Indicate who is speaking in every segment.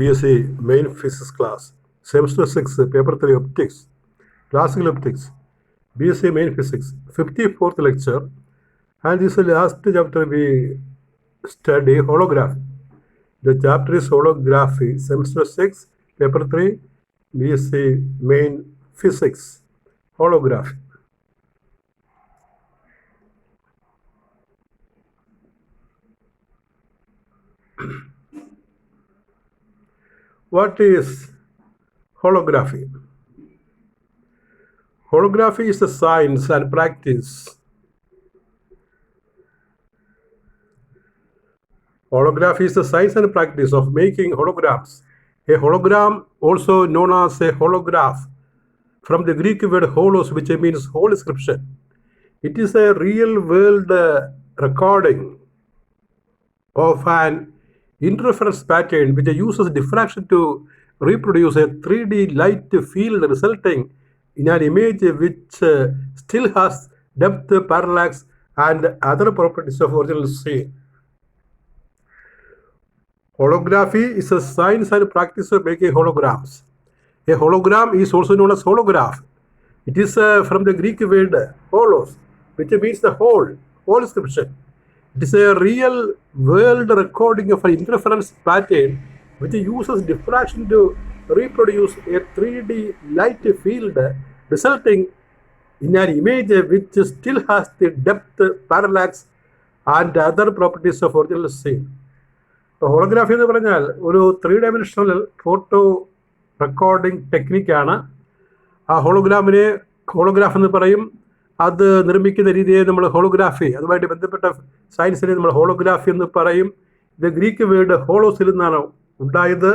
Speaker 1: BSc main physics class, semester 6, paper 3 optics, classical optics, BSc main physics, 54th lecture, and this is the last chapter we study holography. The chapter is holography, semester 6, paper 3, BSc main physics, holography. What is holography? Holography is a science and practice. Holography is the science and practice of making holograms. A hologram, also known as a holograph, from the Greek word holos, which means whole description. It is a real-world recording of an interference pattern which uses diffraction to reproduce a 3D light field, resulting in an image which still has depth, parallax, and other properties of original scene. Holography is a science and practice of making holograms. A hologram is also known as holograph. It is from the Greek word holos, which means the whole description. It is a real world recording of an interference pattern which uses diffraction to reproduce a 3D light field, resulting in an image which still has the depth, parallax, and other properties of original scene. Holography എന്ന് പറഞ്ഞാൽ ഒരു 3D photo recording ടെക്നിക്കാണ്. ആ ഹോളോഗ്രാഫ് എന്ന് പറയും. അത് നിർമ്മിക്കുന്ന രീതിയെ നമ്മൾ ഹോളോഗ്രാഫി, അതുമായിട്ട് ബന്ധപ്പെട്ട സയൻസിനെ നമ്മൾ ഹോളോഗ്രാഫി എന്ന് പറയും. ഇത് ഗ്രീക്ക് വേർഡ് ഹോളോസിൽ നിന്നാണ് ഉണ്ടായത്.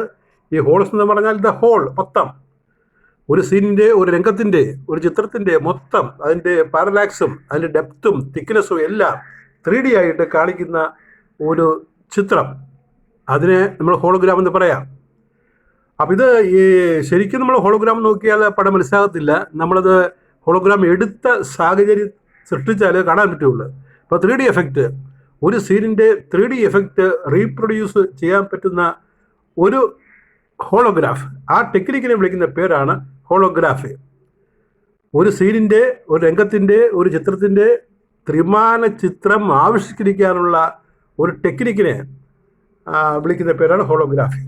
Speaker 1: ഈ ഹോളോസ് എന്ന് പറഞ്ഞാൽ ദ ഹോൾ, മൊത്തം. ഒരു സീനിൻ്റെ, ഒരു രംഗത്തിൻ്റെ, ഒരു ചിത്രത്തിൻ്റെ മൊത്തം അതിൻ്റെ പാരലാക്സും അതിൻ്റെ ഡെപ്തും തിക്നെസ്സും എല്ലാം 3D ആയിട്ട് കാണിക്കുന്ന ഒരു ചിത്രം, അതിനെ നമ്മൾ ഹോളോഗ്രാം എന്ന് പറയാം. അപ്പം ഇത് ശരിക്കും നമ്മൾ ഹോളോഗ്രാം നോക്കിയാൽ പടം മനസ്സിലാകത്തില്ല. നമ്മളത് ഹോളോഗ്രാം എടുത്ത സാഹചര്യം സൃഷ്ടിച്ചാൽ കാണാൻ പറ്റുള്ളൂ. ഇപ്പോൾ 3D എഫക്റ്റ്, ഒരു സീനിൻ്റെ 3D എഫക്റ്റ് റീപ്രൊഡ്യൂസ് ചെയ്യാൻ പറ്റുന്ന ഒരു ഹോളോഗ്രാഫ്, ആ ടെക്നിക്കിനെ വിളിക്കുന്ന പേരാണ് ഹോളോഗ്രാഫി. ഒരു സീനിൻ്റെ, ഒരു രംഗത്തിൻ്റെ, ഒരു ചിത്രത്തിൻ്റെ ത്രിമാന ചിത്രം ആവിഷ്കരിക്കാനുള്ള ഒരു ടെക്നിക്കിനെ വിളിക്കുന്ന പേരാണ് holography.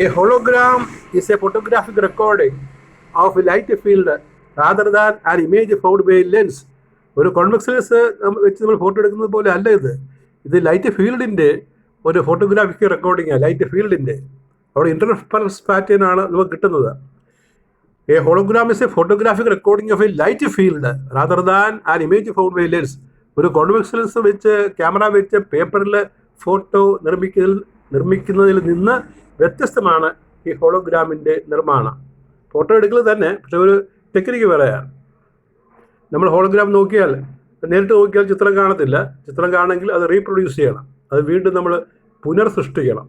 Speaker 1: A hologram is a photographic recording of a light field rather than an image found by a lens. ഒരു കോൺവെക്സ് ലെൻസ് വെച്ച് നമ്മൾ ഫോട്ടോ എടുക്കുന്നത് പോലെ അല്ല ഇത് ലൈറ്റ് ഫീൽഡിൻ്റെ ഒരു ഫോട്ടോഗ്രാഫിക് റെക്കോർഡിംഗ്. ലൈറ്റ് ഫീൽഡിൻ്റെ അവിടെ ഇന്റർഫറൻസ് പാറ്റേൺ ആണ് നമുക്ക് കിട്ടുന്നത്. A hologram is a photographic recording of a light field rather than an image found by a lens. ഒരു കോൺവെക്സ് ലെൻസ് വെച്ച്, ക്യാമറ വെച്ച് പേപ്പറിൽ ഫോട്ടോ നിർമ്മിക്കുന്നതിൽ നിന്ന് വ്യത്യസ്തമാണ് ഈ ഹോളോഗ്രാമിൻ്റെ നിർമ്മാണം. ഫോട്ടോ എടുക്കുന്നത് തന്നെ, പക്ഷെ ഒരു ടെക്നിക്ക് വേറെയാണ്. നമ്മൾ ഹോളോഗ്രാം നോക്കിയാൽ, നേരിട്ട് നോക്കിയാൽ ചിത്രം കാണത്തില്ല. ചിത്രം കാണണമെങ്കിൽ അത് റീപ്രൊഡ്യൂസ് ചെയ്യണം, അത് വീണ്ടും നമ്മൾ പുനർസൃഷ്ടിക്കണം.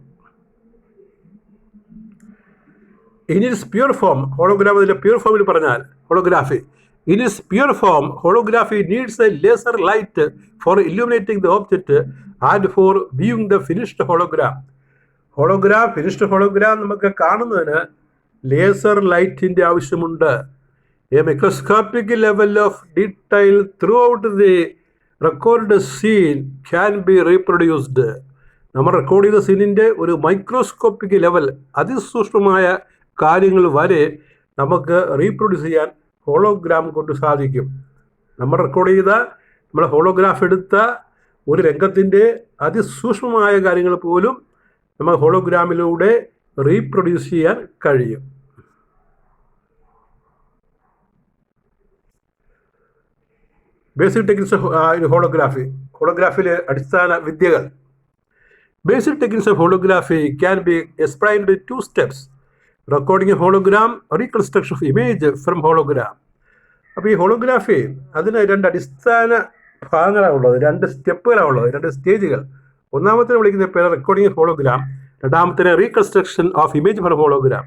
Speaker 1: In its pure form, hologram അതിലെ പ്യൂർ ഫോമിൽ പറഞ്ഞാൽ holography, in its pure form, holography needs a laser light for illuminating the object and for viewing the finished hologram. Finished hologram നമുക്ക് കാണുന്നതിന് ലേസർ ലൈറ്റിൻ്റെ ആവശ്യമുണ്ട്. A microscopic level of detail throughout the recorded scene can be reproduced. നമ്മൾ record ചെയ്ത സീനിൻ്റെ ഒരു microscopic level, അതിസൂക്ഷ്മമായ കാര്യങ്ങൾ വരെ നമുക്ക് റീപ്രൊഡ്യൂസ് ചെയ്യാൻ ഹോളോഗ്രാം കൊണ്ട് സാധിക്കും. നമ്മൾ റെക്കോർഡ് ചെയ്ത, നമ്മൾ ഹോളോഗ്രാഫ് എടുത്ത ഒരു രംഗത്തിൻ്റെ അതിസൂക്ഷ്മമായ കാര്യങ്ങൾ പോലും നമ്മൾ ഹോളോഗ്രാമിലൂടെ റീപ്രൊഡ്യൂസ് ചെയ്യാൻ കഴിയും. ബേസിക് ടെക്നിക്സ് ഓഫ് ഹോളോഗ്രാഫിയിലെ അടിസ്ഥാന വിദ്യകൾ. Basic techniques of holography can be explained in 2 steps. Recording a hologram, reconstruction of image from hologram. അപ്പോൾ ഈ ഹോളോഗ്രാഫി അതിന് 2 അടിസ്ഥാന ഭാഗങ്ങളാണ് ഉള്ളത്, 2 സ്റ്റെപ്പുകളാണ് ഉള്ളത്, 2 സ്റ്റേജുകൾ. ഒന്നാമത്തെ വിളിക്കുന്ന പേര് റെക്കോർഡിംഗ് ഹോളോഗ്രാം, രണ്ടാമത്തെ reconstruction of image from hologram.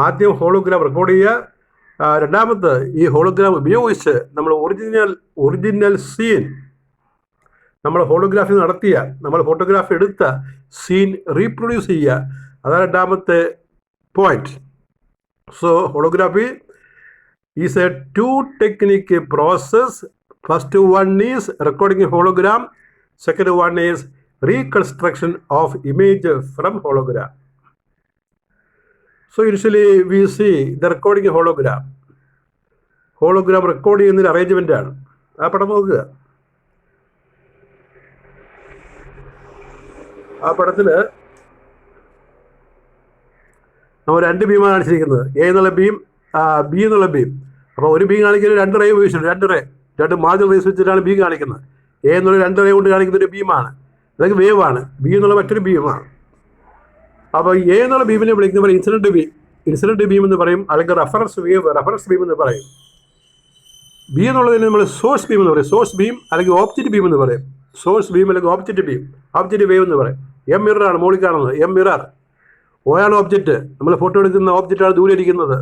Speaker 1: ആദ്യം ഹോളോഗ്രാം റെക്കോർഡ് ചെയ്യുക, രണ്ടാമത് ഈ ഹോളോഗ്രാം ഉപയോഗിച്ച് നമ്മൾ ഒറിജിനൽ സീൻ നമ്മൾ ഹോളോഗ്രാഫി നടത്തിയ നമ്മൾ ഫോട്ടോഗ്രാഫി എടുത്ത സീൻ റീപ്രൊഡ്യൂസ് ചെയ്യുക. അതാണ് രണ്ടാമത്തെ point. So holography is a two technique process. First one is recording a hologram, second one is reconstruction of image from hologram. So initially we see the recording a hologram. Hologram recording എന്നൊരു arrangement ആണ്. ആ പടം നോക്കുക. ആ പടത്തില് നമ്മൾ രണ്ട് ബീമാണ് കാണിച്ചിരിക്കുന്നത്, A എന്നുള്ള ബീം, ബി എന്നുള്ള ബീം. അപ്പോൾ ഒരു ബീം കാണിക്കുന്നത് രണ്ട് റേ ഉപയോഗിച്ചിട്ടുണ്ട്, രണ്ട് മാർജിനൽ റേസ് വെച്ചിട്ടാണ് ബീം കാണിക്കുന്നത്. എ എന്നുള്ള രണ്ട് റേ കൊണ്ട് കാണിക്കുന്ന ഒരു ബീമാണ്, അതൊക്കെ വേവാണ്. ബി എന്നുള്ള മറ്റൊരു ബീമാണ്. അപ്പോൾ എ എന്നുള്ള ബീമിനെ വിളിക്കുന്നവർ ഇൻസിഡൻറ്റ് ബീം എന്ന് പറയും, അല്ലെങ്കിൽ റെഫറൻസ് ബീം എന്ന് പറയും. ബി എന്നുള്ളതിന് നമ്മൾ സോഴ്സ് ബീം എന്ന് പറയും, സോഴ്സ് ബീം അല്ലെങ്കിൽ ഓബ്ജക്റ്റ് ബീം എന്ന് പറയും. സോഴ്സ് ബീം അല്ലെങ്കിൽ ഓബ്ജക്റ്റ് വേവ് എന്ന് പറയും. എം മിററാണ് മുകളിൽ കാണുന്നത്, എം മിറർ. ഓ ആണ് ഓബ്ജക്റ്റ്, നമ്മൾ ഫോട്ടോ എടുക്കുന്ന ഓബ്ജക്റ്റാണ് ദൂരെ ഇരിക്കുന്നത്.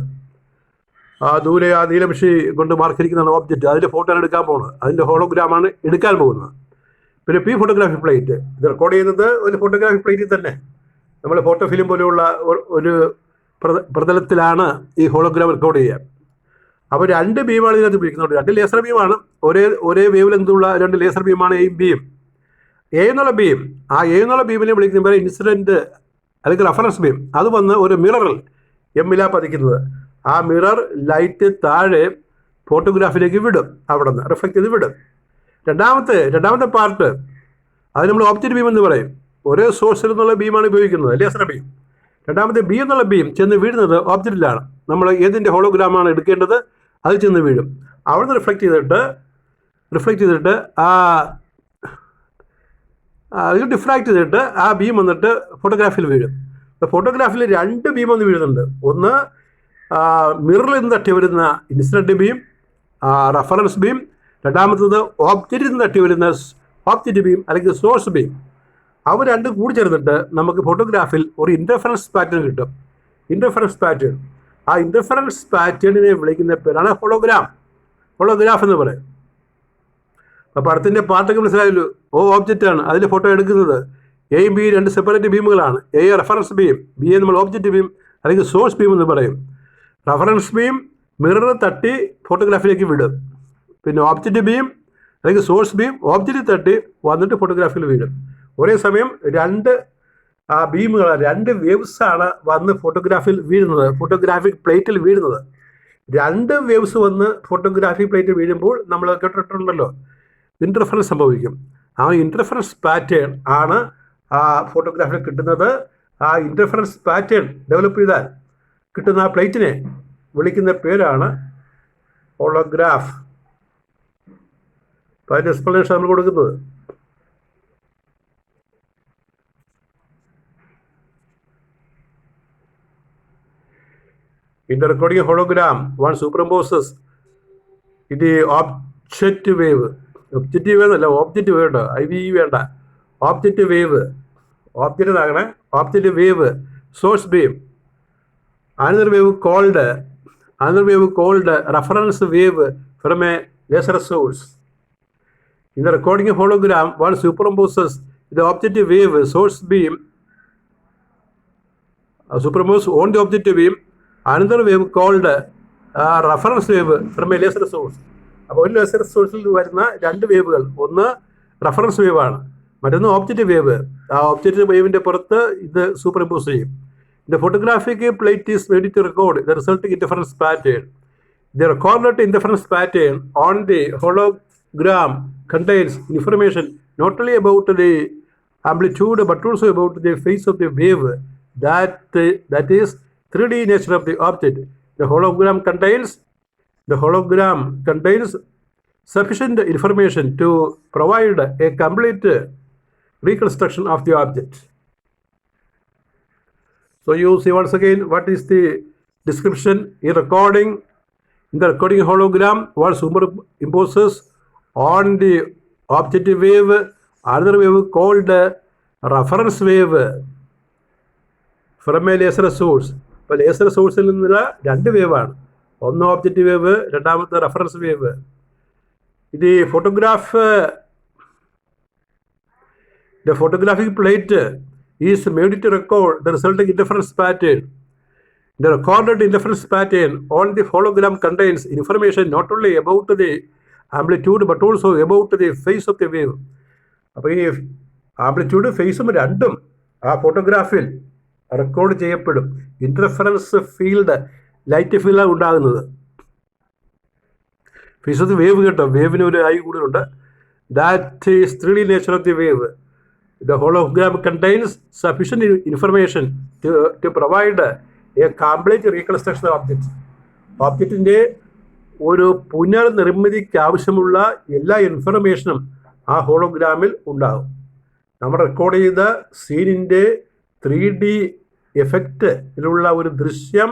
Speaker 1: ദൂരെ ആ നീലമഷി കൊണ്ട് മാർക്കിരിക്കുന്നതാണ് ഓബ്ജക്റ്റ്, അതിൻ്റെ ഫോട്ടോ ആണ് എടുക്കാൻ പോകുന്നത്, അതിൻ്റെ ഹോളോഗ്രാമാണ് എടുക്കാൻ പോകുന്നത്. പിന്നെ പി ഫോട്ടോഗ്രാഫി പ്ലേറ്റ്, ഇത് റെക്കോർഡ് ചെയ്യുന്നത് ഒരു ഫോട്ടോഗ്രാഫി പ്ലേറ്റിൽ തന്നെ. നമ്മൾ ഫോട്ടോ ഫിലിം പോലെയുള്ള ഒരു പ്രതലത്തിലാണ് ഈ ഹോളോഗ്രാം റെക്കോർഡ് ചെയ്യുക. അപ്പോൾ രണ്ട് ബീമാണ് ഇതിനകത്ത് ഉപയോഗിക്കുന്നത്, രണ്ട് ലേസർ ബീമാണ്, ഒരേ വേവ് ലെങ്തുള്ള രണ്ട് ലേസർ ബീമാണ് ഈ ബീം. എ എന്നുള്ള ബീം, ആ എ എന്നുള്ള ബീമിനെ വിളിക്കുന്ന ഇൻസിഡൻറ്റ് അല്ലെങ്കിൽ റെഫറൻസ് ബീം. അത് വന്ന് ഒരു മിററിൽ എമ്മിലാണ് പതിക്കുന്നത്. ആ മിറർ ലൈറ്റ് താഴെ ഫോട്ടോഗ്രാഫിലേക്ക് വിടും, അവിടെ നിന്ന് റിഫ്ലക്ട് ചെയ്ത് വിടും. രണ്ടാമത്തെ പാർട്ട് അത് നമ്മൾ ഓബ്ജക്റ്റ് ബീം എന്ന് പറയും. ഒരേ സോഴ്സിൽ നിന്നുള്ള ബീമാണ് ഉപയോഗിക്കുന്നത്, ലേസർ ബീം. രണ്ടാമത്തെ ബി എന്നുള്ള ബീം ചെന്ന് വീഴുന്നത് ഓബ്ജക്റ്റിലാണ്. നമ്മൾ ഏതിൻ്റെ ഹോളോഗ്രാമാണ് എടുക്കേണ്ടത് അത് ചെന്ന് വീഴും. അവിടെ നിന്ന് റിഫ്ലക്ട് ചെയ്തിട്ട് അത് ഡിഫ്രാക്ട് ചെയ്തിട്ട് ആ ബീം വന്നിട്ട് ഫോട്ടോഗ്രാഫിൽ വീഴും. ഫോട്ടോഗ്രാഫിൽ രണ്ട് ബീം വന്ന് വീഴുന്നുണ്ട്. ഒന്ന് മിററിൽ നിന്ന് തട്ടി വരുന്ന ഇൻസിഡൻറ്റ് ബീം, റെഫറൻസ് ബീം. രണ്ടാമത്തത് ഓബ്ജക്റ്റിൽ നിന്ന് തട്ടി വരുന്ന ഓബ്ജക്റ്റ് ബീം അല്ലെങ്കിൽ സോഴ്സ് ബീം. അവ രണ്ടും കൂടി ചേർന്നിട്ട് നമുക്ക് ഫോട്ടോഗ്രാഫിൽ ഒരു ഇൻ്റർഫറൻസ് പാറ്റേൺ കിട്ടും. ആ ഇൻ്റർഫറൻസ് പാറ്റേണിനെ വിളിക്കുന്ന പേരാണ് ഹോളോഗ്രാഫ് എന്ന് പറയും. അപ്പോൾ പടത്തിൻ്റെ പാർട്ടൊക്കെ മനസ്സിലായല്ലോ. ഓ ഓബ്ജക്റ്റാണ്, അതിൻ്റെ ഫോട്ടോ എടുക്കുന്നത്. എയും ബി രണ്ട് സെപ്പറേറ്റ് ബീമുകളാണ്. എ റെഫറൻസ് ബീം, ബി എ നമ്മൾ ഓബ്ജക്റ്റ് ബീം അല്ലെങ്കിൽ സോഴ്സ് ബീം എന്ന് പറയും. റെഫറൻസ് ബീം മിറർ തട്ടി ഫോട്ടോഗ്രാഫിലേക്ക് വിടും. പിന്നെ ഓബ്ജക്റ്റ് ബീം അല്ലെങ്കിൽ സോഴ്സ് ബീം ഓബ്ജക്റ്റ് തട്ടി വന്നിട്ട് ഫോട്ടോഗ്രാഫിൽ വീഴും. ഒരേ സമയം രണ്ട് രണ്ട് വേവ്സാണ് വന്ന് ഫോട്ടോഗ്രാഫിൽ വീഴുന്നത്, ഫോട്ടോഗ്രാഫിക് പ്ലേറ്റിൽ വീഴുന്നത്. രണ്ട് വേവ്സ് വന്ന് ഫോട്ടോഗ്രാഫിക് പ്ലേറ്റിൽ വീഴുമ്പോൾ നമ്മൾ കേട്ടിട്ടുണ്ടല്ലോ, ഇൻ്റർഫറൻസ് സംഭവിക്കും. ആ ഇൻ്റർഫറൻസ് പാറ്റേൺ ആണ് ആ ഫോട്ടോഗ്രാഫിൽ കിട്ടുന്നത്. ആ ഇൻ്റർഫറൻസ് പാറ്റേൺ ഡെവലപ്പ് ചെയ്താൽ കിട്ടുന്ന ആ പ്ലേറ്റിനെ വിളിക്കുന്ന പേരാണ് ഹോളോഗ്രാഫ്. അപ്പോൾ അതിൻ്റെ എക്സ്പ്ലനേഷൻ നമ്മൾ കൊടുക്കുന്നത്. In the recording of hologram, one superimposes the object wave. Objective wave അല്ല, ഓബ്ജക്റ്റ് വേവ് ഉണ്ടോ, IVE വേണ്ട, ഓബ്ജക്റ്റ് വേവ്. ഓബ്ജക്റ്റ് ഇതാകണേ, object wave, source beam. Another wave called reference wave from a laser source. In the recording of hologram, one superimposes the objective wave, source beam, superimposed on the objective beam. Another wave called reference wave from a laser source. അപ്പോൾ ഒരു laser സോഴ്സിൽ വരുന്ന രണ്ട് വേവുകൾ, ഒന്ന് reference wave ആണ്, മറ്റൊന്ന് object wave. ആ object വേവിൻ്റെ പുറത്ത് ഇത് സൂപ്പർ ഇമ്പോസ് ചെയ്യും. The photographic plate is ready to record the resulting interference pattern. The recorded interference pattern on the hologram contains information not only about the amplitude but also about the phase of the wave, that is 3D nature of the object. The hologram contains sufficient information to provide a complete reconstruction of the object. So you see once again what is the description in recording. In the recording hologram, one superimposes on the objective wave another wave called reference wave from a laser source. അപ്പോൾ laser സോഴ്സിൽ നിന്നുള്ള രണ്ട് വേവാണ്, ഒന്ന് object wave, രണ്ടാമത്തെ reference wave. ഇത് the photographic plate is made to record the resulting interference pattern. The recorded interference pattern on the hologram contains information not only about the amplitude but also about the phase of the wave. അപ്പോൾ ഈ amplitude ഫേസും രണ്ടും ആ ഫോട്ടോഗ്രാഫിൽ record ചെയ്യപ്പെടും. Interference field, light ഫീൽഡാണ് ഉണ്ടാകുന്നത്. Face of the wave കേട്ടോ, വേവിന് ഒരു ഐ കൂടുതലുണ്ട്. That is 3D nature of the wave. The hologram contains sufficient information to provide a complete reconstruction of objects. ഓബ്ജക്റ്റിൻ്റെ ഒരു പുനർനിർമ്മിതിക്ക് ആവശ്യമുള്ള എല്ലാ ഇൻഫർമേഷനും ആ ഹോളോഗ്രാമിൽ ഉണ്ടാകും. നമ്മൾ റെക്കോർഡ് ചെയ്ത സീനിൻ്റെ 3D എഫക്റ്റിലുള്ള ഒരു ദൃശ്യം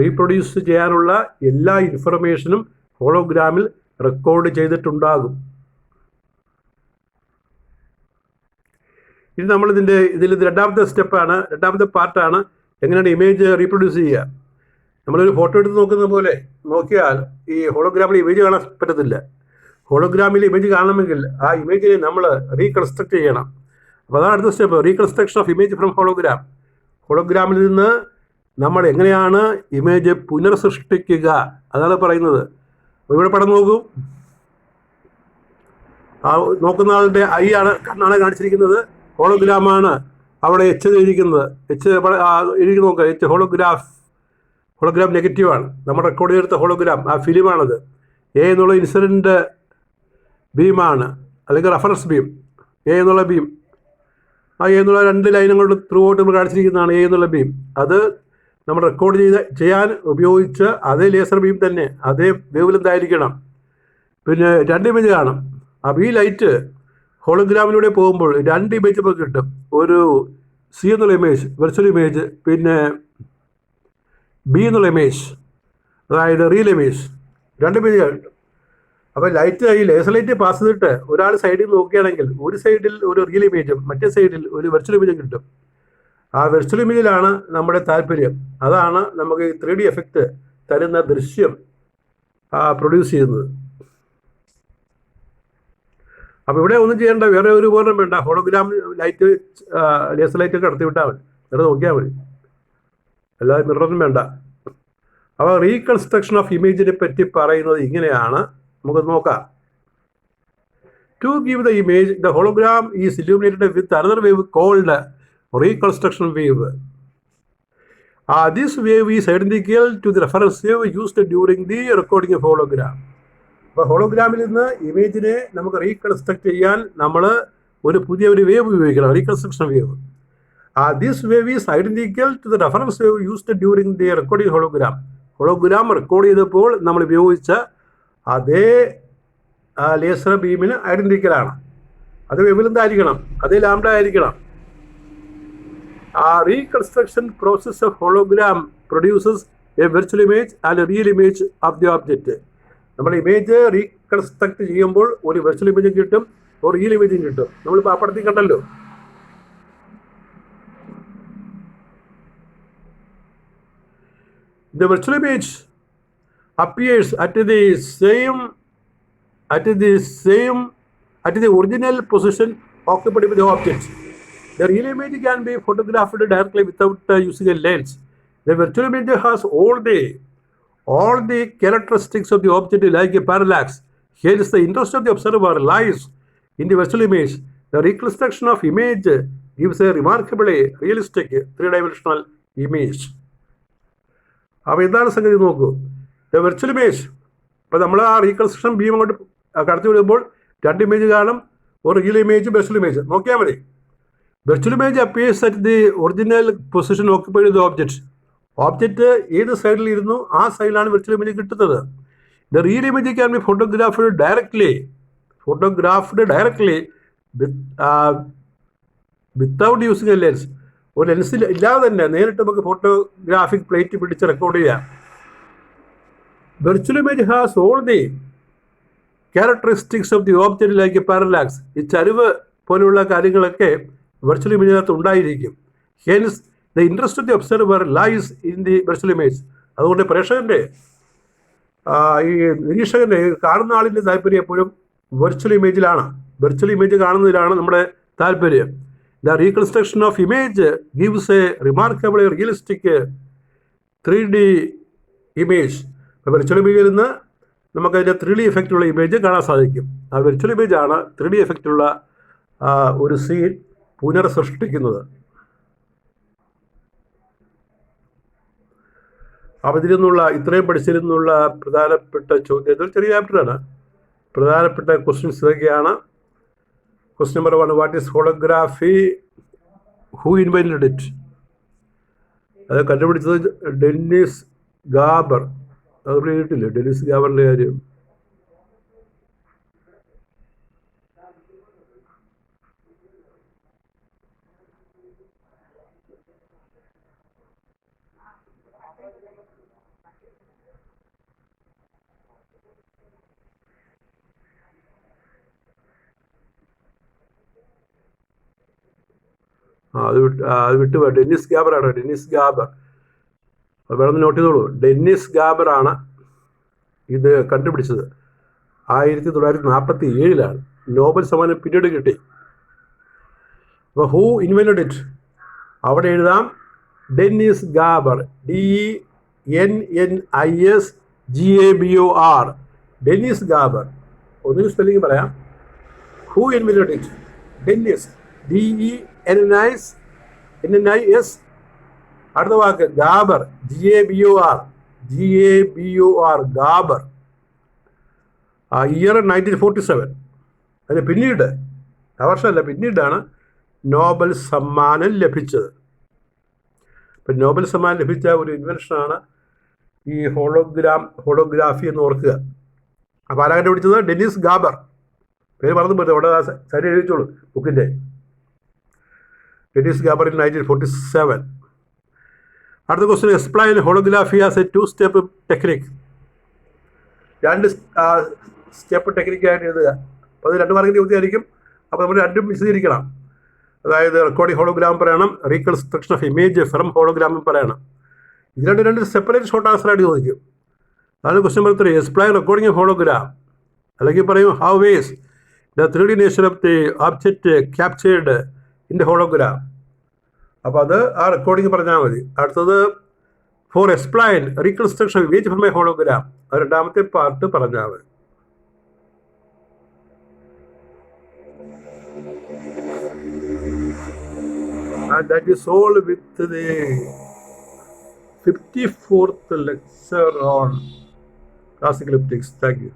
Speaker 1: റീപ്രൊഡ്യൂസ് ചെയ്യാനുള്ള എല്ലാ ഇൻഫർമേഷനും ഹോളോഗ്രാമിൽ റെക്കോർഡ് ചെയ്തിട്ടുണ്ടാകും. ഇത് ഇതിൽ രണ്ടാമത്തെ സ്റ്റെപ്പാണ്, രണ്ടാമത്തെ പാർട്ടാണ് എങ്ങനെയാണ് ഇമേജ് റീപ്രൊഡ്യൂസ് ചെയ്യുക. നമ്മളൊരു ഫോട്ടോ എടുത്ത് നോക്കിയാൽ ഈ ഹോളോഗ്രാമിൽ ഇമേജ് കാണാൻ പറ്റത്തില്ല. ഹോളോഗ്രാമിൽ ഇമേജ് കാണണമെങ്കിൽ ആ ഇമേജിനെ നമ്മൾ റീകൺസ്ട്രക്ട് ചെയ്യണം. അപ്പോൾ അതാണ് അടുത്ത step, reconstruction of image from hologram. ഹോളോഗ്രാമിൽ നിന്ന് നമ്മൾ എങ്ങനെയാണ് ഇമേജ് പുനർസൃഷ്ടിക്കുക, അതാണ് പറയുന്നത്. ഇവിടെ പടം നോക്കൂ. ആ നോക്കുന്ന ആളുടെ കണ്ണാണ് കാണിച്ചിരിക്കുന്നത്. ഹോളോഗ്രാമാണ് അവിടെ എച്ച് എഴുതിയിരിക്കുന്നത്. എഴുതി നോക്കുക, എച്ച് ഹോളോഗ്രാം നെഗറ്റീവാണ്. നമ്മൾ റെക്കോർഡ് ചെയ്തെടുത്ത ഹോളോഗ്രാം ആ ഫിലിമാണത്. എ എന്നുള്ള ഇൻസിഡൻറ്റ് ബീമാണ്, അല്ലെങ്കിൽ റെഫറൻസ് ബീം. എ എന്നുള്ള ബീം, ആ എ എന്നുള്ള 2 ലൈനും കൊണ്ട് ത്രൂ ഔട്ട് നമ്മൾ കാണിച്ചിരിക്കുന്നതാണ് എ എന്നുള്ള ബീം. അത് നമ്മൾ റെക്കോർഡ് ചെയ്യാൻ ഉപയോഗിച്ച അതേ ലേസർ ബീം തന്നെ, അതേ വേവ് ലെങ്ത് ആയിരിക്കണം. പിന്നെ 2 ഇമേജ് കാണും. അപ്പോൾ ഈ ലൈറ്റ് ഹോളോഗ്രാമിലൂടെ പോകുമ്പോൾ 2 ഇമേജ് നമുക്ക് കിട്ടും. ഒരു സി എന്നുള്ള ഇമേജ്, വെർച്വൽ ഇമേജ്, പിന്നെ ബി എന്നുള്ള ഇമേജ്, അതായത് റിയൽ ഇമേജ്. 2 ഇമേജ് കിട്ടും. അപ്പോൾ ഈ ലേസർ ലൈറ്റ് പാസ് ചെയ്തിട്ട് ഒരാൾ സൈഡിൽ നോക്കുകയാണെങ്കിൽ ഒരു സൈഡിൽ ഒരു റിയൽ ഇമേജും മറ്റേ സൈഡിൽ ഒരു വെർച്വൽ ഇമേജും കിട്ടും. ആ വെർച്വൽ ഇമേജിലാണ് നമ്മുടെ താല്പര്യം. അതാണ് നമുക്ക് ഈ 3D എഫക്റ്റ് തരുന്ന ദൃശ്യം പ്രൊഡ്യൂസ് ചെയ്യുന്നത്. അപ്പോൾ ഇവിടെ ഒന്നും ചെയ്യേണ്ട, വേറെ ഒരു ഉപകരണം വേണ്ട. ഹോളോഗ്രാം ലൈറ്റ്, ലേസർ ലൈറ്റ് ഒക്കെ കടത്തി വിട്ടാൽ മതി, വേറെ നോക്കിയാൽ മതി, അല്ലാതെ മിററൊന്നും വേണ്ട. അപ്പോൾ റീകൺസ്ട്രക്ഷൻ ഓഫ് ഇമേജിനെ പറ്റി പറയുന്നത് ഇങ്ങനെയാണ്, നമുക്ക് നോക്കാം. To give the image, the hologram is illuminated with another wave called reconstruction wave. This wave is identical to the reference wave used during the recording of hologram. അപ്പോൾ ഹോളോഗ്രാമിൽ നിന്ന് ഇമേജിനെ നമുക്ക് റീകൺസ്ട്രക്ട് ചെയ്യാൻ നമ്മൾ ഒരു വേവ് ഉപയോഗിക്കണം, reconstruction wave. This wave is identical to the reference wave used during the recording hologram. Hologram record ചെയ്തപ്പോൾ നമ്മൾ ഉപയോഗിച്ച അതേ ലേസർ ബീമിന് ഐഡൻറ്റിക്കലാണ്. അത് വേവ് ലെങ്ത് ആയിരിക്കണം, അതേ ലാംഡ ആയിരിക്കണം. Reconstruction process of hologram produces a virtual image and a real image of the object. നമ്മൾ image reconstruct ചെയ്യുമ്പോൾ ഒരു വെർച്വൽ ഇമേജും കിട്ടും, ഒരു റിയൽ ഇമേജും കിട്ടും. നമ്മളിപ്പോൾ ആ പടത്തിൽ കണ്ടല്ലോ. The virtual image appears at the original position occupied by the object. The real image can be photographed directly without using a lens. The virtual image has all the characteristics of the object like a parallax. Hence, the interest of the observer lies in the virtual image. The reconstruction of image gives a remarkably realistic 3-dimensional image. അപ്പോൾ എന്താണ് സംഗതി നോക്കൂ. The virtual image, ഇപ്പോൾ നമ്മൾ ആ reconstruction beam അങ്ങോട്ട് കടത്തി വിടുമ്പോൾ 2 ഇമേജ് കാണും, ഒരു റിയൽ ഇമേജ്, വെർച്വൽ ഇമേജ്. നോക്കിയാൽ മതി. Virtual image appears at the original position occupied the object. Object ഏത് സൈഡിൽ ഇരുന്നു ആ സൈഡിലാണ് വെർച്വൽ ഇമേജ് കിട്ടുന്നത്. The real image can be photographed directly without using a lens. ഒരു ലെൻസിൽ ഇല്ലാതെ തന്നെ നേരിട്ട് നമുക്ക് ഫോട്ടോഗ്രാഫിക് പ്ലേറ്റ് പിടിച്ച് റെക്കോർഡ് ചെയ്യാം. Virtual image has all the characteristics of the object like a parallax. ഈ ചരിവ് പോലെയുള്ള കാര്യങ്ങളൊക്കെ വെർച്വൽ ഇമേജിനകത്ത് ഉണ്ടായിരിക്കും. Hence the interest of the observer lies in the virtual image. അതുകൊണ്ട് പ്രേക്ഷകൻ്റെ ഈ നിരീക്ഷകൻ്റെ കാണുന്ന ആളിൻ്റെ താല്പര്യം എപ്പോഴും വെർച്വൽ ഇമേജിലാണ്. വെർച്വൽ ഇമേജ് കാണുന്നതിലാണ് നമ്മുടെ താല്പര്യം. The reconstruction of image gives a remarkable realistic 3D image. അപ്പോൾ വെർച്വൽ ഇമേജിൽ നിന്ന് നമുക്കതിൻ്റെ 3D എഫക്റ്റുള്ള ഇമേജ് കാണാൻ സാധിക്കും. ആ വെർച്വൽ ഇമേജാണ് 3D എഫക്റ്റുള്ള ഒരു സീൻ പുനർസൃഷ്ടിക്കുന്നത്. അപ്പോൾ ഇതിൽ നിന്നുള്ള ഇത്രയും പഠിച്ചതിൽ നിന്നുള്ള പ്രധാനപ്പെട്ട ചോദ്യം, ചെറിയ ചാപ്റ്ററാണ്. പ്രധാനപ്പെട്ട ക്വസ്റ്റ്യൻസ് ഇതൊക്കെയാണ്. Question number 1, what is holography? Who invented it? അത് കണ്ടുപിടിച്ചത് ഡെന്നിസ് ഗാബർ. അത് കേട്ടില്ലേ ഡെന്നിസ് ഗാബറിൻ്റെ കാര്യം? അത് വിട്ടുപോയി. ഡെന്നിസ് ഗാബറാണ്. ഡെന്നിസ് ഗാബർ വേണമെന്ന് നോട്ട് ചെയ്തോളൂ. ഡെന്നിസ് ഗാബറാണ് ഇത് കണ്ടുപിടിച്ചത്. 1947 നോബൽ സമ്മാനം പിന്നീട് കിട്ടി. അപ്പോൾ ഹൂ ഇൻവെന്റഡ് ഇറ്റ് അവിടെ എഴുതാം Dennis Gabor, DENNISGABOR, Dennis Gabor. ഒന്നിനും സ്പെല്ലിംഗ് പറയാം. Who invented it? Dennis, DENNIS. അടുത്ത വാക്ക് ഗാബർ, GABOR, ഗാബർ. ഇയർ 1947. അതിന് പിന്നീട്, ആ വർഷമല്ല, പിന്നീടാണ് നോബൽ സമ്മാനം ലഭിച്ചത്. ഇപ്പം നോബൽ സമ്മാനം ലഭിച്ച ഒരു ഇൻവെൻഷനാണ് ഈ ഹോളോഗ്രാഫി എന്ന് ഓർക്കുക. അപ്പോൾ ആരാ കണ്ടുപിടിച്ചത്? Dennis Gabor. പേര് മറന്നു പോയത്, അവിടെ സരി എഴുതിച്ചോളൂ ബുക്കിൻ്റെ. Dennis Gabor in 1947. അടുത്ത question, explain holography as a 2-സ്റ്റെപ്പ് ടെക്നിക്. 2 സ്റ്റെപ്പ് ടെക്നിക്കായിട്ട് എഴുതുക. അപ്പോൾ അത് 2 മാർക്കിൻ്റെ ചോദ്യമായിരിക്കും. അപ്പോൾ നമ്മൾ രണ്ടും വിശദീകരിക്കണം. അതായത് റെക്കോർഡിംഗ് ഹോളോഗ്രാം പറയണം, റീകൺസ്ട്രക്ഷൻ ഓഫ് ഇമേജ് ഫ്രം ഹോളോഗ്രാമും പറയണം. ഇത് രണ്ട് സെപ്പറേറ്റ് ഷോർട്ട് ആൻസറായിട്ട് ചോദിക്കും. അതാണ് question number 3, explain recording hologram. അല്ലെങ്കിൽ പറയും how ways the 3D nature of the object captured in the hologram. അപ്പോൾ അത് ആ റെക്കോർഡിംഗ് പറഞ്ഞാൽ മതി. അടുത്തത് four explain reconstruction of image from a hologram, അത് 2ാമത്തെ പാർട്ട് പറഞ്ഞാൽ മതി. And that is all with the 54th lecture on classical optics. Thank you.